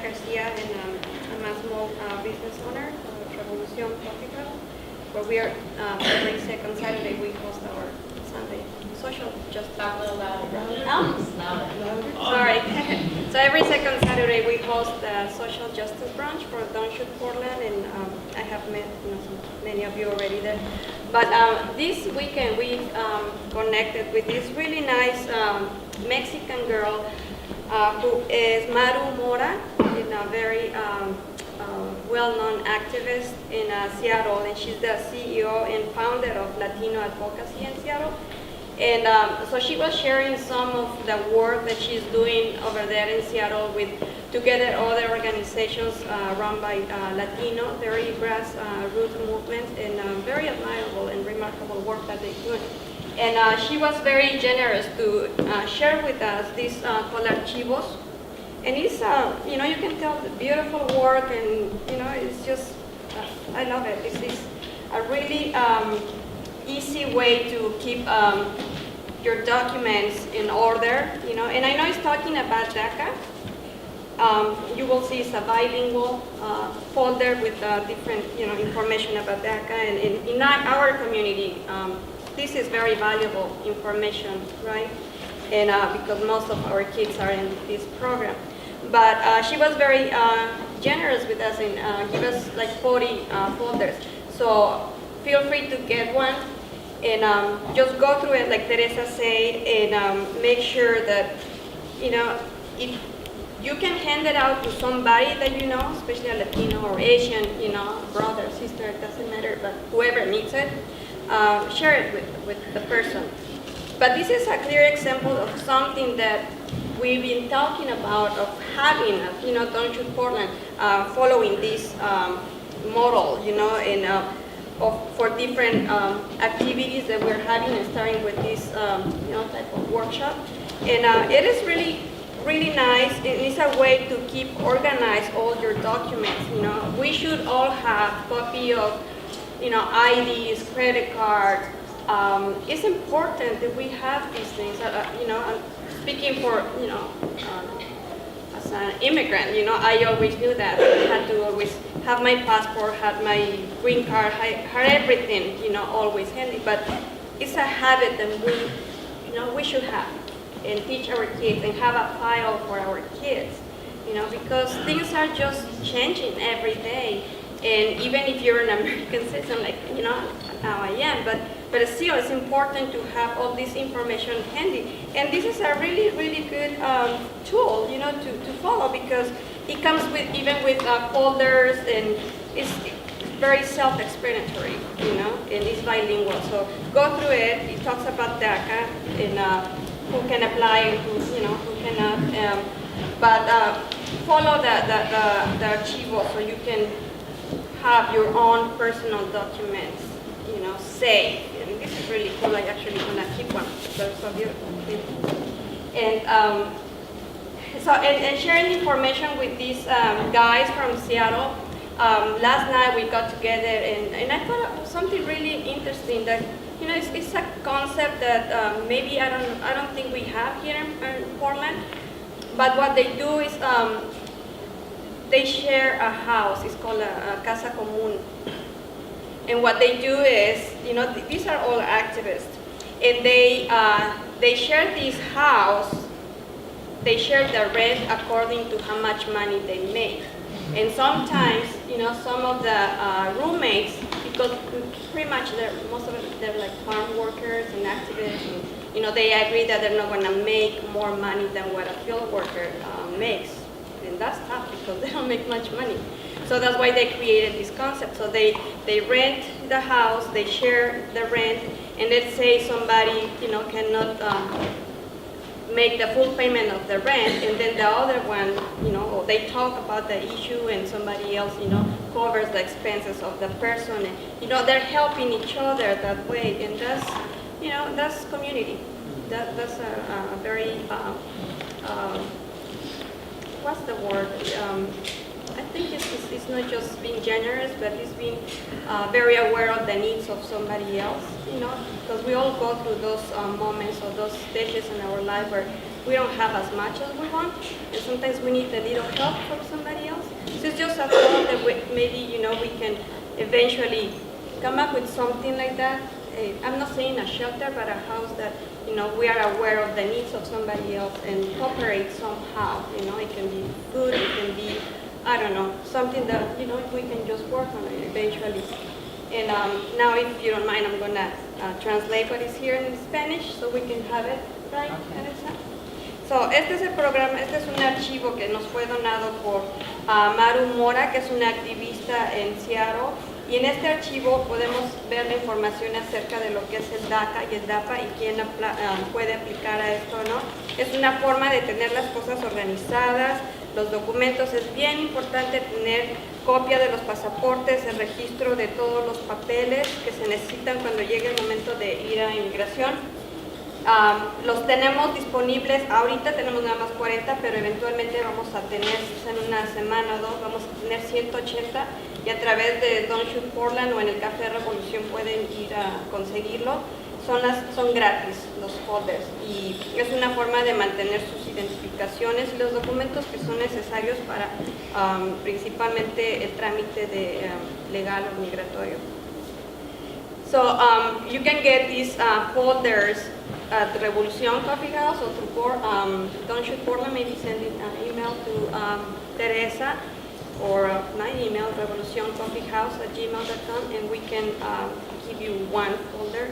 Garcia, and I'm a small business owner of Revolucion Coffee House, where we are every second Saturday we host our Sunday social justice. Talk a little louder. Sorry. So every second Saturday we host the social justice brunch for Don't Shoot Portland, and I have met many of you already there. But this weekend we connected with this really nice Mexican girl who is Maru Mora, a very well-known activist in Seattle, and she's the CEO and founder of Latino Advocacy in Seattle. And so she was sharing some of the work that she's doing over there in Seattle with together other organizations run by Latino, very grassroots movements, and very admirable and remarkable work that they're doing. And she was very generous to share with us this called Archivos. And it's, you can tell the beautiful work, and, it's just, I love it. It's a really easy way to keep your documents in order, and I know it's talking about DACA. You will see it's a bilingual folder with different, information about DACA, and in our community, this is very valuable information, right? And because most of our kids are in this program. But she was very generous with us and give us like 40 folders. So feel free to get one and just go through it like Teresa said, and make sure that, if you can hand it out to somebody that you know, especially a Latino or Asian, brother, sister, it doesn't matter, but whoever needs it, share it with the person. But this is a clear example of something that we've been talking about, of having, Don't Shoot Portland, following this model, and for different activities that we're having, and starting with this, type of workshop. And it is really, really nice. It's a way to keep organized all your documents. We should all have copy of, IDs, credit cards. It's important that we have these things. I'm speaking for, as an immigrant, I always knew that. I had to always have my passport, have my green card, had everything, always handy. But it's a habit that we should have and teach our kids and have a file for our kids, because things are just changing every day. And even if you're an American citizen, like, now I am, but still it's important to have all this information handy. And this is a really, really good tool, to follow, because it comes even with folders, and it's very self-explanatory, and it's bilingual. So go through it. It talks about DACA and who can apply and who cannot. But follow the archivo so you can have your own personal documents, safe. And this is really cool. I actually gonna keep one. They're so beautiful. And and sharing information with these guys from Seattle. Last night we got together, and I thought of something really interesting that, it's a concept that maybe I don't think we have here in Portland. But what they do is they share a house. It's called a casa común. And what they do is, these are all activists, and they share this house. They share the rent according to how much money they make. And sometimes, some of the roommates, because pretty much most of them, they're like farm workers and activists, and, they agree that they're not going to make more money than what a field worker makes. And that's tough because they don't make much money. So that's why they created this concept. So they rent the house, they share the rent, and let's say somebody, cannot make the full payment of the rent, and then the other one, they talk about the issue, and somebody else, covers the expenses of the person, and, they're helping each other that way, and that's community. That's a very, what's the word? I think it's not just being generous, but it's being very aware of the needs of somebody else, because we all go through those moments or those stages in our life where we don't have as much as we want, and sometimes we need a little help from somebody else. So it's just a thought that maybe, we can eventually come up with something like that. I'm not saying a shelter, but a house that, we are aware of the needs of somebody else and cooperate somehow. It can be food, it can be, I don't know, something that, we can just work on it eventually. And now, if you don't mind, I'm going to translate what is here in Spanish so we can have it, right, Teresa? So, este es el programa, este es un archivo que nos fue donado por Maru Mora, que es una activista en Seattle. Y en este archivo podemos ver la información acerca de lo que es el DACA y el DAPA y quién puede aplicar a esto, ¿no? Es una forma de tener las cosas organizadas, los documentos. Es bien importante tener copia de los pasaportes, el registro de todos los papeles que se necesitan cuando llegue el momento de ir a inmigración. Los tenemos disponibles, ahorita tenemos nada más 40, pero eventualmente vamos a tener, en una semana o dos, vamos a tener 180 y a través de Don't Shoot Portland o en el Café Revolución pueden ir a conseguirlo. Son gratis los folders y es una forma de mantener sus identificaciones y los documentos que son necesarios para principalmente el trámite de legal o migratorio. So you can get these folders at the Revolución Coffee House or through Don't Shoot Portland, maybe sending an email to Teresa or my email, revolucioncoffeehouse@gmail.com, and we can give you one folder.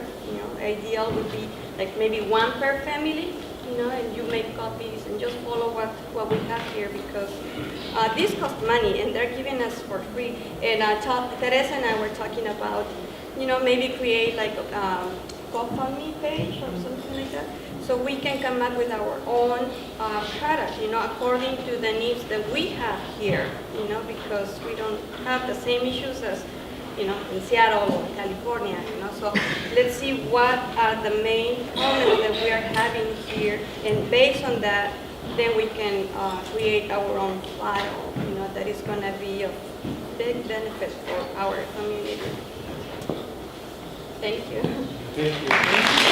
Ideal would be like maybe one per family, and you make copies and just follow what we have here because these cost money and they're giving us for free. And Teresa and I were talking about, maybe create like a GoFundMe page or something like that. So we can come up with our own product, according to the needs that we have here, because we don't have the same issues as, in Seattle or California, So let's see what are the main problems that we are having here, and based on that, then we can create our own file, that is going to be of big benefit for our community. Thank you. Thank you.